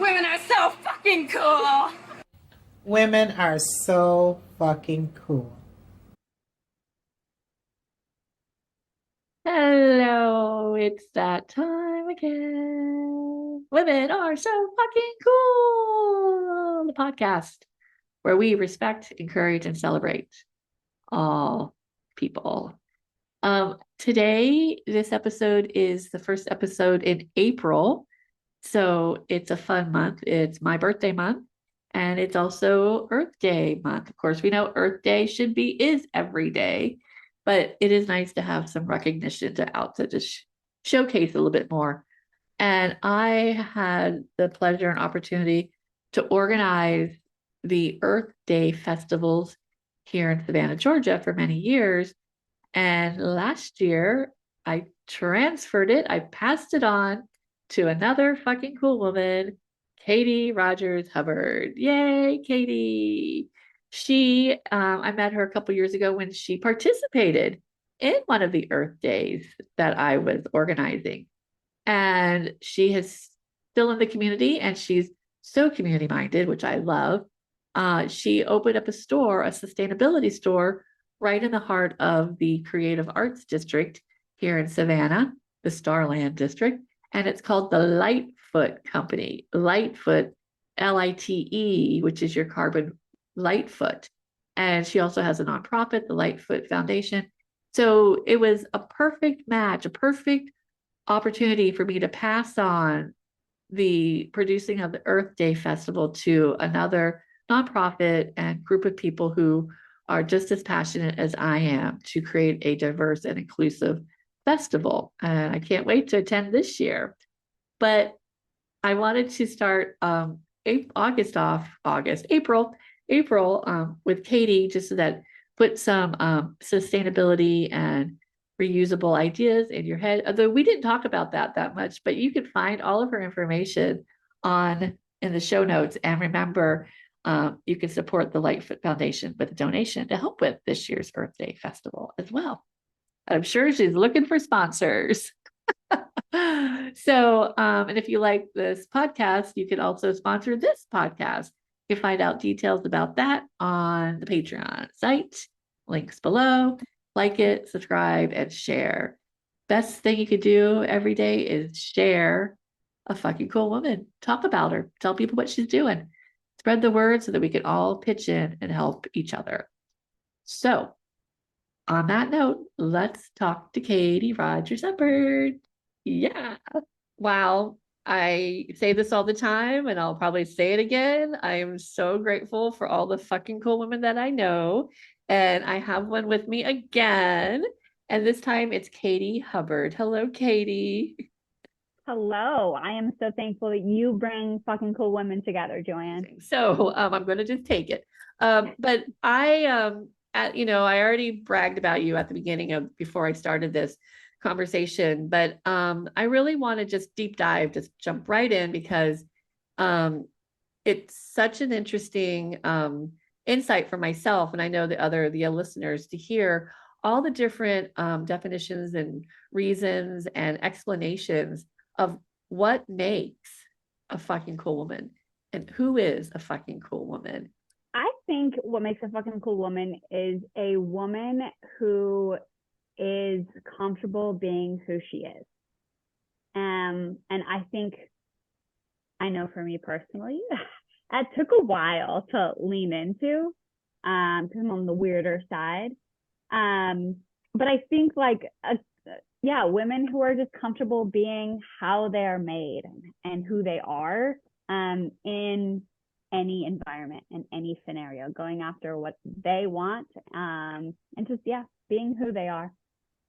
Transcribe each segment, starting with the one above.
Women are so fucking cool. Women are so fucking cool. Hello, it's that time again. Women are so fucking cool. The podcast where we respect, encourage, and celebrate all people. Today, this episode is the first episode in April. So it's a fun month. It's my birthday month, and it's also Earth Day month. Of course, we know Earth Day is every day, but it is nice to have some recognition to just showcase a little bit more. And I had the pleasure and opportunity to organize the Earth Day festivals here in Savannah, Georgia for many years. And last year, I transferred it, I passed it on to another fucking cool woman, Katie Rodgers-Hubbard. Yay, Katie. I met her a couple years ago when she participated in one of the Earth Days that I was organizing. And she is still in the community and she's so community minded, which I love. She opened up a store, a sustainability store, right in the heart of the Creative Arts District here in Savannah, the Starland District, and it's called the Lite Foot Company. Lite Foot, Lite, which is your carbon light foot. And she also has a nonprofit, the Lite Foot Foundation. So it was a perfect match, a perfect opportunity for me to pass on the producing of the Earth Day Festival to another nonprofit and group of people who are just as passionate as I am to create a diverse and inclusive festival. And I can't wait to attend this year. But I wanted to start April with Katie, just so that put some sustainability and reusable ideas in your head. Although we didn't talk about that much, but you can find all of her information on in the show notes. And remember, you can support the Lightfoot Foundation with a donation to help with this year's Earth Day Festival as well. I'm sure she's looking for sponsors. And if you like this podcast, you can also sponsor this podcast. You can find out details about that on the Patreon site, links below. Like it, subscribe, and share. Best thing you could do every day is share a fucking cool woman. Talk about her. Tell people what she's doing. Spread the word so that we can all pitch in and help each other. So, on that note, let's talk to Katie Rodgers-Hubbard. Yeah. Wow. I say this all the time and I'll probably say it again. I am so grateful for all the fucking cool women that I know. And I have one with me again. And this time it's Katie Hubbard. Hello, Katie. Hello. I am so thankful that you bring fucking cool women together, Joanne. So I'm going to just take it. But I already bragged about you at the beginning of before I started this conversation, but I really want to just deep dive, just jump right in because it's such an interesting insight for myself, and I know the listeners to hear all the different definitions and reasons and explanations of what makes a fucking cool woman and who is a fucking cool woman. I think what makes a fucking cool woman is a woman who is comfortable being who she is. And I think, I know for me personally, that took a while to lean into because I'm on the weirder side. But I think women who are just comfortable being how they are made and who they are in any environment, in any scenario, going after what they want and just, being who they are.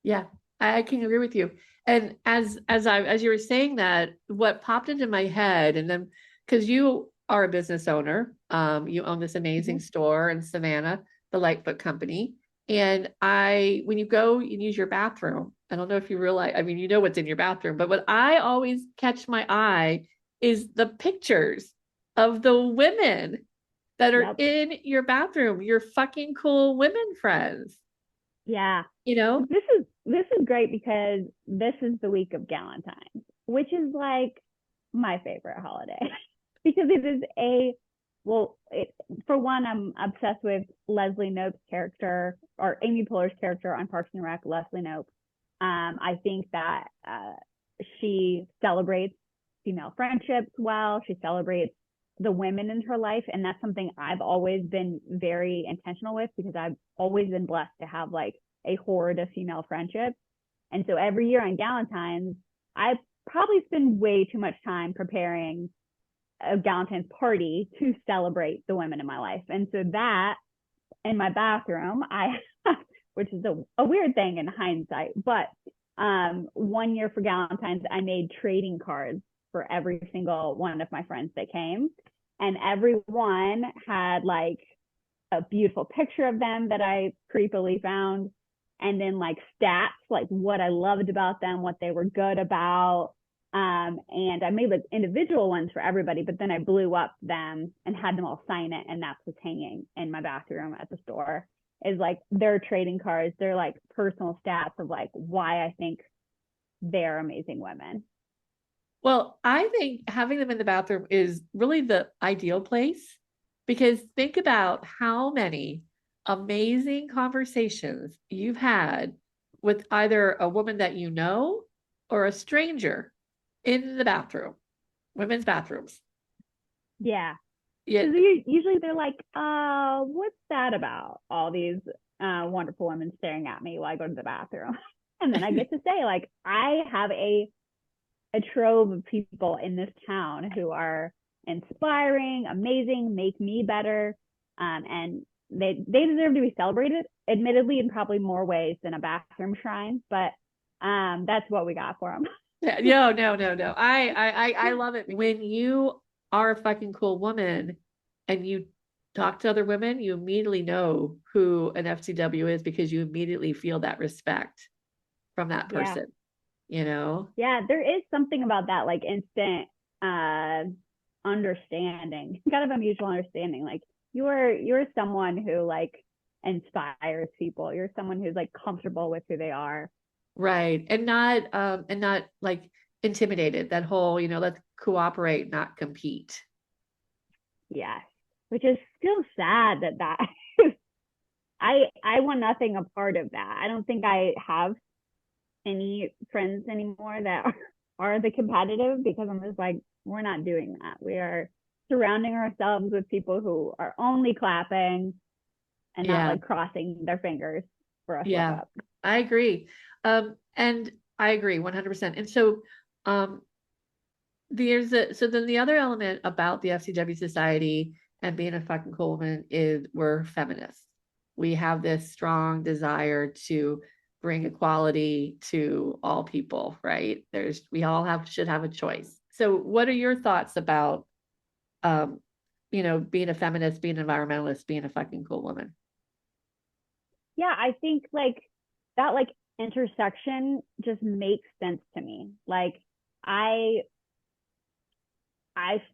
Yeah, I can agree with you. And as you were saying that, what popped into my head, and then because you are a business owner, you own this amazing store in Savannah, the Lite Foot Company. And when you go and use your bathroom, I don't know if you realize, I mean, you know what's in your bathroom, but what I always catch my eye is the pictures of the women that are in your bathroom, your fucking cool women friends. Yeah. You know, this is great because this is the week of Galentine's, which is like my favorite holiday. because it is for one, I'm obsessed with Leslie Knope's character, or Amy Poehler's character on Parks and Rec, Leslie Knope. I think that she celebrates female friendships well. She celebrates the women in her life. And that's something I've always been very intentional with, because I've always been blessed to have like a horde of female friendships. And so every year on Galentine's, I probably spend way too much time preparing a Galentine's party to celebrate the women in my life. And so that in my bathroom, which is a weird thing in hindsight, but one year for Galentine's, I made trading cards for every single one of my friends that came. And everyone had like a beautiful picture of them that I creepily found. And then like stats, like what I loved about them, what they were good about. And I made like individual ones for everybody, but then I blew up them and had them all sign it. And that's what's hanging in my bathroom at the store, is like their trading cards. They're like personal stats of like why I think they're amazing women. Well, I think having them in the bathroom is really the ideal place, because think about how many amazing conversations you've had with either a woman that you know or a stranger in the bathroom, women's bathrooms. Yeah. Yeah. Usually they're like, what's that about? All these wonderful women staring at me while I go to the bathroom. And then I get to say, like, I have a trove of people in this town who are inspiring, amazing, make me better. And they deserve to be celebrated, admittedly, in probably more ways than a bathroom shrine. But that's what we got for them. Yeah, no. I love it when you are a fucking cool woman and you talk to other women, you immediately know who an FCW is, because you immediately feel that respect from that person, you know? Yeah, there is something about that, like instant understanding, kind of a mutual understanding. Like you're someone who like inspires people. You're someone who's like comfortable with who they are. Right. And not like intimidated. That whole, let's cooperate, not compete. Yes. Which is still sad that I want nothing a part of that. I don't think I have any friends anymore that are the competitive, because I'm just like, we're not doing that. We are surrounding ourselves with people who are only clapping and not like crossing their fingers for a slip up. I agree. And I agree 100%. And so, then the other element about the FCW Society and being a fucking cool woman is we're feminists. We have this strong desire to bring equality to all people, right? We all should have a choice. So what are your thoughts about, being a feminist, being an environmentalist, being a fucking cool woman? Yeah, I think like that like intersection just makes sense to me. Like I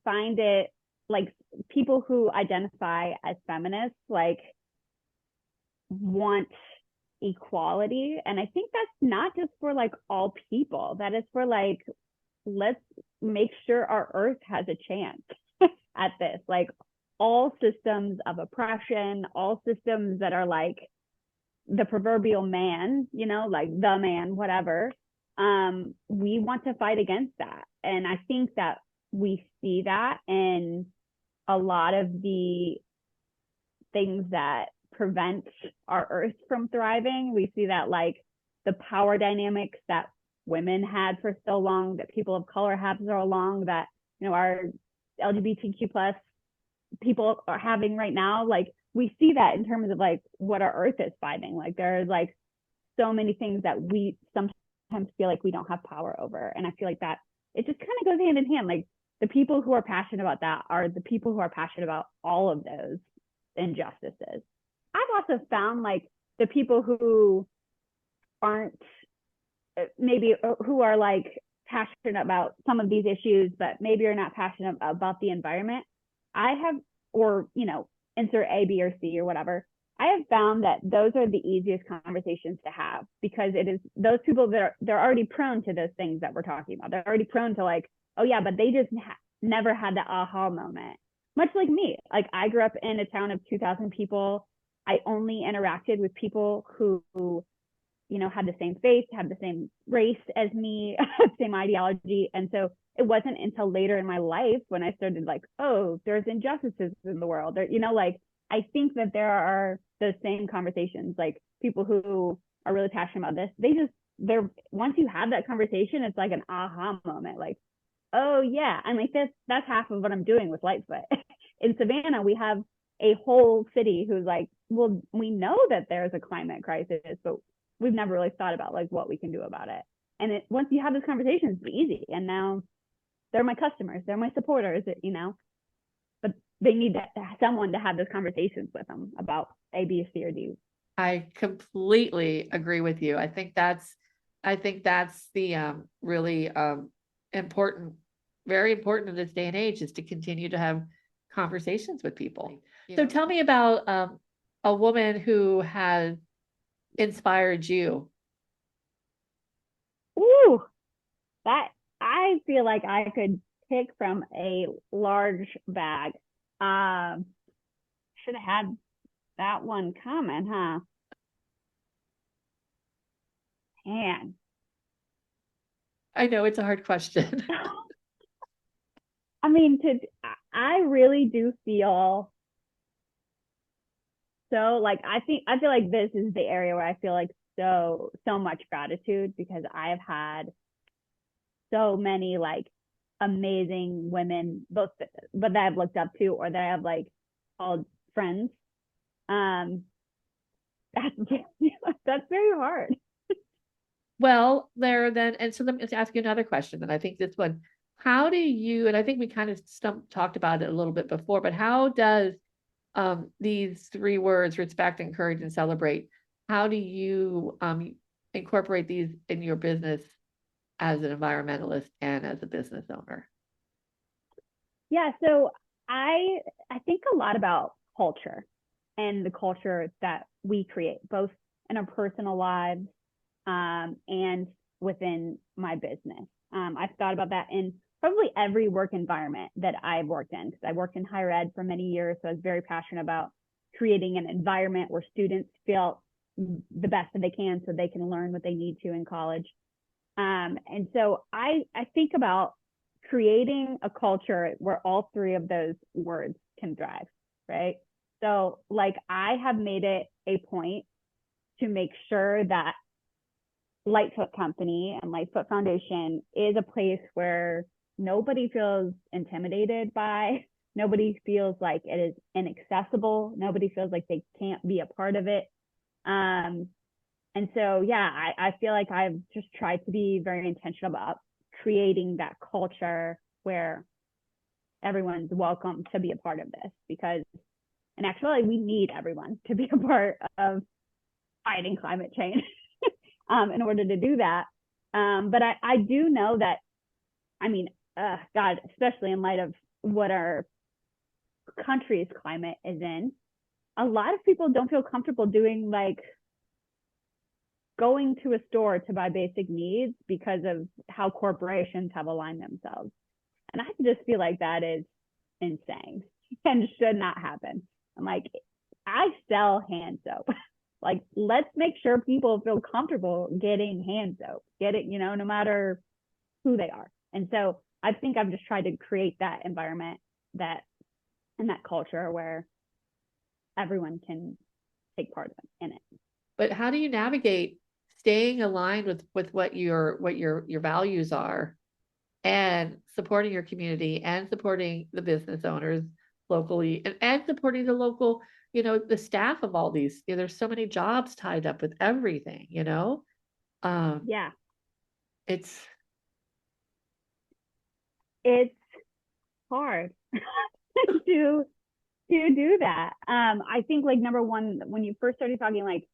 find it like people who identify as feminists like want equality, and I think that's not just for like all people. That is for like, let's make sure our earth has a chance at this. Like all systems of oppression, all systems that are like the proverbial man, like the man, whatever, we want to fight against that. And I think that we see that in a lot of the things that prevent our earth from thriving. We see that like the power dynamics that women had for so long, that people of color have so long, that our LGBTQ plus people are having right now. Like we see that in terms of like what our earth is fighting. Like there's like so many things that we sometimes feel like we don't have power over. And I feel like that it just kind of goes hand in hand. Like the people who are passionate about that are the people who are passionate about all of those injustices. I've also found like the people who aren't maybe, who are like passionate about some of these issues, but maybe are not passionate about the environment. I have, or, insert A, B, or C or whatever. I have found that those are the easiest conversations to have, because it is those people that they're already prone to those things that we're talking about. They're already prone to like, oh yeah, but they just never had that aha moment. Much like me, like I grew up in a town of 2,000 people. I only interacted with people who had the same faith, had the same race as me, same ideology. And so it wasn't until later in my life when I started like, oh, there's injustices in the world. There, like I think that there are those same conversations, like people who are really passionate about this. They're once you have that conversation, it's like an aha moment. Like, oh yeah, I'm like that's half of what I'm doing with Lite Foot. In Savannah, we have a whole city who's like, well, we know that there's a climate crisis, but we've never really thought about like what we can do about it. And once you have this conversation, it's easy. And now they're my customers, they're my supporters, but they need someone to have those conversations with them about A, B, C, or D. I completely agree with you. I think that's the really important, very important in this day and age, is to continue to have conversations with people. So tell me about a woman who has inspired you. Ooh, that I feel like I could pick from a large bag. Should have had that one coming, huh? Man. I know it's a hard question. I mean, I really do feel so like I feel like this is the area where I feel like so much gratitude, because I have had so many like amazing women, both but that I've looked up to or that I have like called friends. That's that's very hard. Well, and so let me ask you another question. And I think this one, how do you, and I think we kind of talked about it a little bit before, but how does these three words, respect, encourage, and celebrate, how do you incorporate these in your business as an environmentalist and as a business owner? Yeah, so I think a lot about culture and the culture that we create, both in our personal lives and within my business. I've thought about that in probably every work environment that I've worked in, because I worked in higher ed for many years. So I was very passionate about creating an environment where students feel the best that they can so they can learn what they need to in college. And so I think about creating a culture where all three of those words can thrive, right? So like I have made it a point to make sure that Lite Foot Company and Lite Foot Foundation is a place where nobody feels intimidated by, nobody feels like it is inaccessible, nobody feels like they can't be a part of it. And so, yeah, I feel like I've just tried to be very intentional about creating that culture where everyone's welcome to be a part of this, because, and actually, we need everyone to be a part of fighting climate change in order to do that. But I do know that, I mean, God, especially in light of what our country's climate is in, a lot of people don't feel comfortable doing like going to a store to buy basic needs because of how corporations have aligned themselves. And I just feel like that is insane and should not happen. I'm like, I sell hand soap. Like, let's make sure people feel comfortable getting hand soap, get it, no matter who they are. And so I think I've just tried to create that environment and that culture where everyone can take part in it. But how do you navigate staying aligned with what your values are, and supporting your community and supporting the business owners locally, and supporting the local, the staff of all these, there's so many jobs tied up with everything, Yeah. It's hard to do that. I think like number one, when you first started talking, like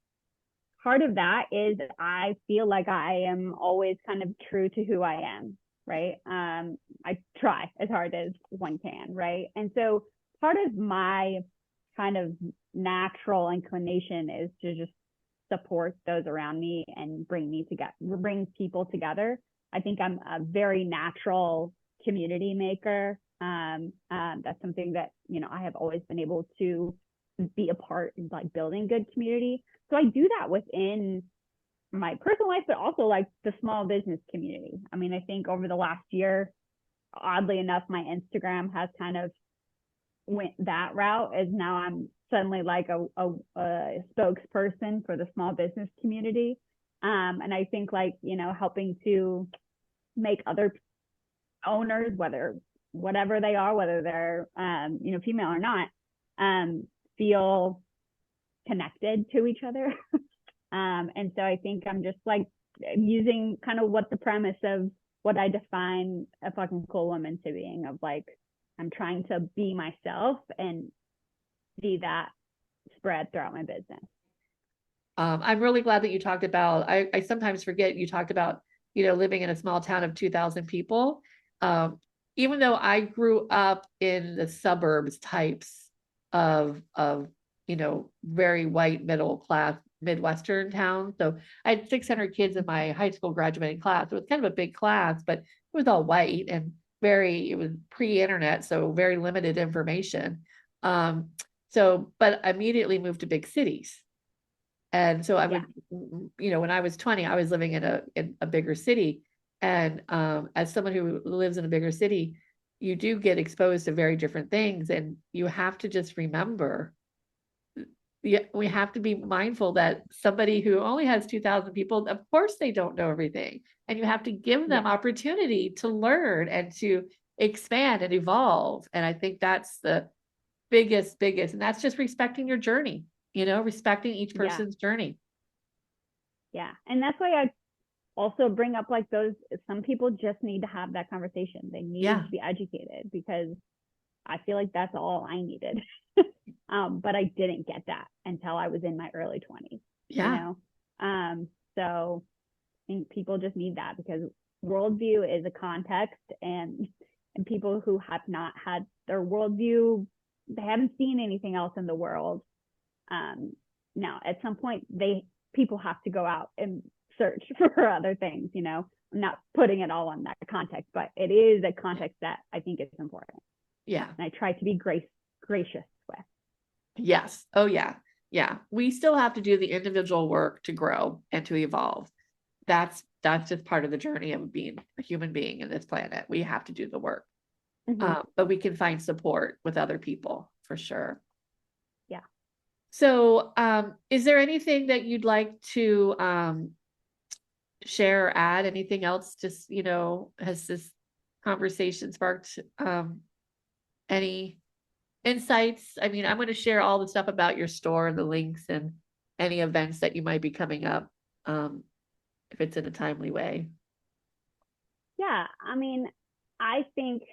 part of that is I feel like I am always kind of true to who I am, right? I try as hard as one can, right? And so part of my kind of natural inclination is to just support those around me and bring people together. I think I'm a very natural community maker. That's something that, you know, I have always been able to be a part in, like, building good community. So I do that within my personal life, but also like the small business community. I mean, I think over the last year, oddly enough, my Instagram has kind of went that route, as now I'm suddenly like a spokesperson for the small business community. And I think, like, you know, helping to make other owners, whatever they are, whether they're, you know, female or not, feel connected to each other. And so I think I'm just like using kind of what the premise of what I define a fucking cool woman to being, of like, I'm trying to be myself and see that spread throughout my business. I'm really glad that you talked about, I sometimes forget you talked about, you know, living in a small town of 2,000 people. Even though I grew up in the suburbs types of, you know, very white, middle class, Midwestern towns. So I had 600 kids in my high school graduating class. It was kind of a big class, but it was all white and it was pre-internet, so very limited information. But I immediately moved to big cities. And so I would, you know, when I was 20, I was living in a bigger city. And as someone who lives in a bigger city, you do get exposed to very different things. And you have to just remember, we have to be mindful that somebody who only has 2,000 people, of course, they don't know everything. And you have to give them opportunity to learn and to expand and evolve. And I think that's the biggest, and that's just respecting your journey, you know, respecting each person's journey. Yeah. And that's why I also bring up, like, those, some people just need to have that conversation. They need to be educated, because I feel like that's all I needed. But I didn't get that until I was in my early 20s. You know? So I think people just need that, because worldview is a context, and people who have not had their worldview, they haven't seen anything else in the world. Now at some point people have to go out and search for other things, you know. I'm not putting it all on that context, but it is a context that I think is important. Yeah. And I try to be gracious with. Yes. Oh yeah. Yeah. We still have to do the individual work to grow and to evolve. That's just part of the journey of being a human being in this planet. We have to do the work. But we can find support with other people for sure. Yeah. So, is there anything that you'd like to share or add? Anything else? Just, you know, has this conversation sparked any insights? I mean, I'm going to share all the stuff about your store and the links and any events that you might be coming up, if it's in a timely way. Yeah. I mean, I think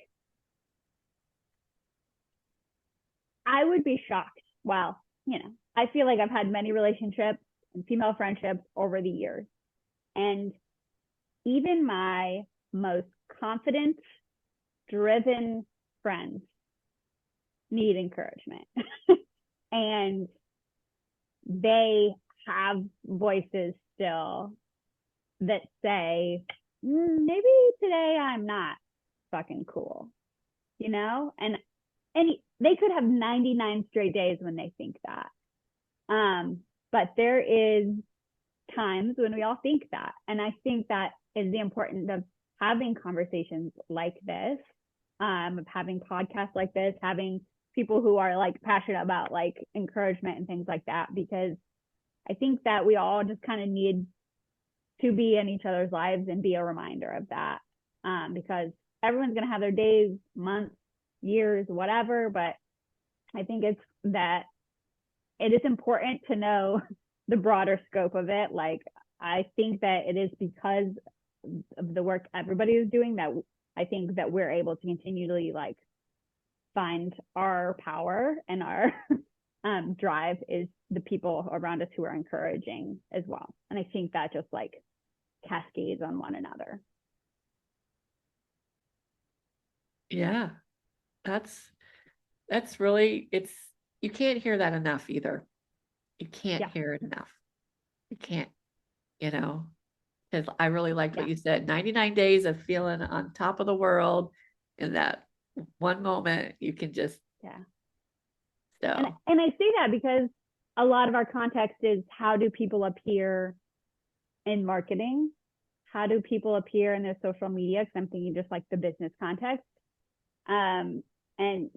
I would be shocked. Well, you know, I feel like I've had many relationships and female friendships over the years. And even my most confident, driven friends need encouragement. And they have voices still that say, maybe today I'm not fucking cool, you know? And they could have 99 straight days when they think that. But there is times when we all think that. And I think that is the importance of having conversations like this, of having podcasts like this, having people who are like passionate about like encouragement and things like that, because I think that we all just kind of need to be in each other's lives and be a reminder of that, because everyone's going to have their days, months, years, whatever. But I think it is important to know the broader scope of it. Like, I think that it is because of the work everybody is doing that I think that we're able to continually like find our power, and our drive is the people around us who are encouraging as well. And I think that just like cascades on one another. Yeah, that's really, you can't hear that enough either. You can't hear it enough. You can't, you know, because I really liked what you said, 99 days of feeling on top of the world, and that one moment you can just, Yeah. so And I say that because a lot of our context is, how do people appear in marketing? How do people appear in their social media? Because I'm thinking just like the business context. And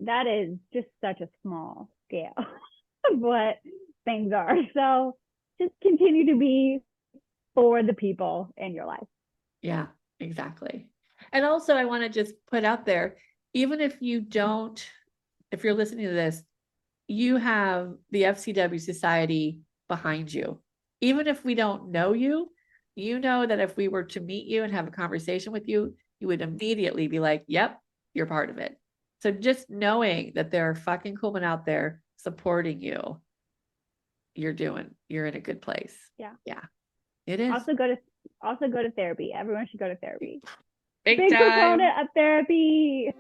that is just such a small scale of what things are. So just continue to be for the people in your life. yeah, exactly. And also I want to just put out there, even if you don't, if you're listening to this, you have the FCW Society behind you. Even if we don't know you, you know that if we were to meet you and have a conversation with you, you would immediately be like, yep, you're part of it. So just knowing that there are fucking cool men out there supporting you, you're in a good place. Yeah. Yeah, it is. Also go to therapy. Everyone should go to therapy. Big Big time. proponent of therapy.